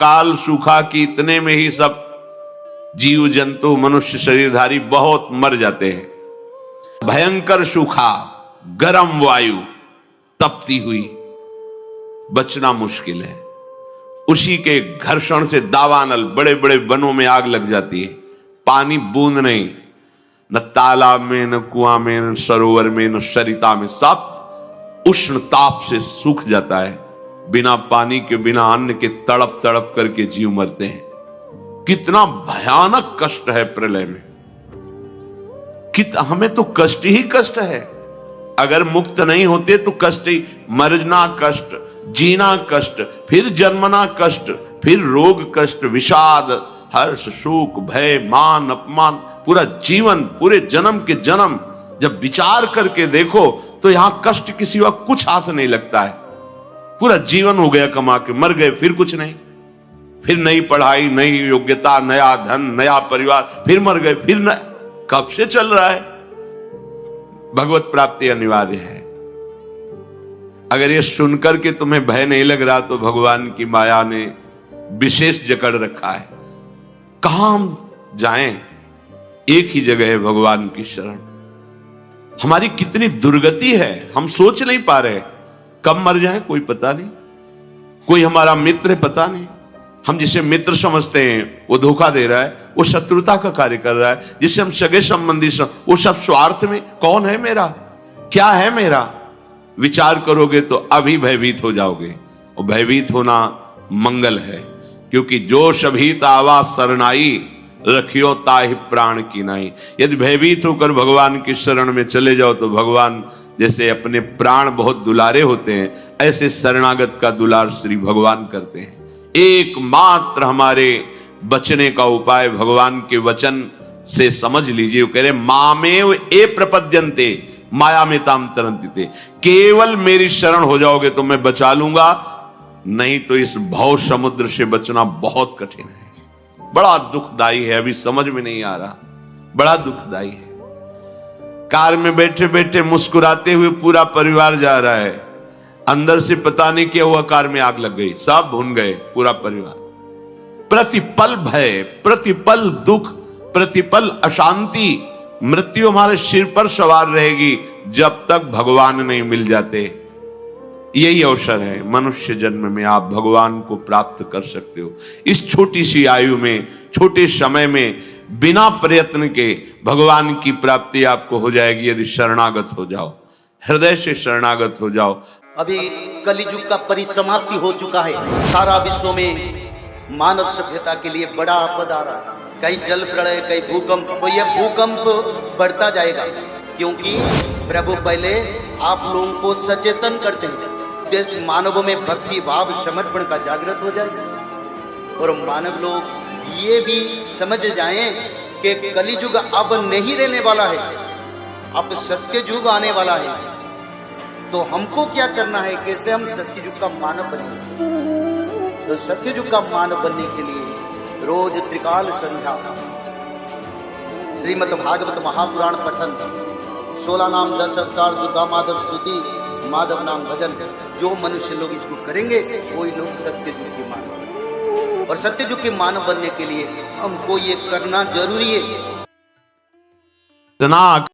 काल सूखा कि इतने में ही सब जीव जंतु मनुष्य शरीरधारी बहुत मर जाते हैं। भयंकर सूखा, गर्म वायु तपती हुई, बचना मुश्किल है। उसी के घर्षण से दावानल बड़े बड़े वनों में आग लग जाती है। पानी बूंद नहीं, न तालाब में, न कुआं में, न सरोवर में, न सरिता में, सब उष्ण ताप से सूख जाता है। बिना पानी के, बिना अन्न के तड़प तड़प करके जीव मरते हैं। कितना भयानक कष्ट है प्रलय में। हमें तो कष्ट ही कष्ट है। अगर मुक्त नहीं होते तो कष्ट ही, मरना कष्ट, जीना कष्ट, फिर जन्मना कष्ट, फिर रोग कष्ट, विषाद, हर्ष, शोक, भय, मान, अपमान, पूरा जीवन, पूरे जन्म के जन्म जब विचार करके देखो तो यहां कष्ट के सिवा कुछ हाथ नहीं लगता है। पूरा जीवन हो गया कमा के, मर गए, फिर कुछ नहीं, फिर नई पढ़ाई, नई योग्यता, नया धन, नया परिवार, फिर मर गए, फिर न, कब से चल रहा है। भगवत प्राप्ति अनिवार्य है। अगर ये सुनकर के तुम्हें भय नहीं लग रहा तो भगवान की माया ने विशेष जकड़ रखा है। कहां हम जाएं? एक ही जगह है, भगवान की शरण। हमारी कितनी दुर्गति है, हम सोच नहीं पा रहे। कब मर जाए कोई पता नहीं। कोई हमारा मित्र है, पता नहीं। हम जिसे मित्र समझते हैं वो धोखा दे रहा है, वो शत्रुता का कार्य कर रहा है। जिसे हम सगे संबंधी वो सब स्वार्थ में। कौन है मेरा, क्या है मेरा? विचार करोगे तो अभी भयभीत हो जाओगे। और भयभीत होना मंगल है, क्योंकि जो शभीत आवा सरनाई, रखियो ताहि प्राण की नाई। यदि भयभीत होकर भगवान की शरण में चले जाओ तो भगवान जैसे अपने प्राण बहुत दुलारे होते हैं, ऐसे शरणागत का दुलार श्री भगवान करते हैं। एकमात्र हमारे बचने का उपाय भगवान के वचन से समझ लीजिए। वो कह रहे मामेव ए प्रपद्यन्ते माया में ताम तरन्ति। केवल मेरी शरण हो जाओगे तो मैं बचा लूंगा, नहीं तो इस भव समुद्र से बचना बहुत कठिन है। बड़ा दुखदाई है, अभी समझ में नहीं आ रहा, बड़ा दुखदाई है। कार में बैठे बैठे मुस्कुराते हुए पूरा परिवार जा रहा है, अंदर से पता नहीं क्या हुआ, कार में आग लग गई, सब भुन गए, पूरा परिवार। प्रतिपल भय, प्रतिपल दुख, प्रतिपल अशांति, मृत्यु हमारे सिर पर सवार रहेगी जब तक भगवान नहीं मिल जाते। यही अवसर है, मनुष्य जन्म में आप भगवान को प्राप्त कर सकते हो। इस छोटी सी आयु में, छोटे समय में, बिना प्रयत्न के भगवान की प्राप्ति आपको हो जाएगी यदि शरणागत हो जाओ, हृदय से शरणागत हो जाओ। अभी कलियुग का परिसमाप्ति हो चुका है। सारा विश्व में मानव सभ्यता के लिए बड़ा आपदा आ रहा है। कहीं जल प्रलय, कहीं भूकंप। तो यह भूकंप बढ़ता जाएगा, क्योंकि प्रभु पहले आप लोगों को सचेतन करते हैं। देश मानवों में भक्ति भाव समर्पण का जागृत हो जाए और मानव लोग ये भी समझ जाएं कि कलियुग अब नहीं रहने वाला है, अब सत्य युग आने वाला है। तो हमको क्या करना है, कैसे हम सत्य युग का मानव बनेंगे? तो सत्य युग का मानव बनने के लिए रोज त्रिकाल संध्या, श्रीमद् भागवत महापुराण पठन, 16 नाम 10 अवतार, दुर्गा माधव स्तुति, माधव नाम भजन, जो मनुष्य लोग इसको करेंगे वही लोग सत्य युग के मानव। और सत्य युग के मानव बनने के लिए हमको ये करना जरूरी है।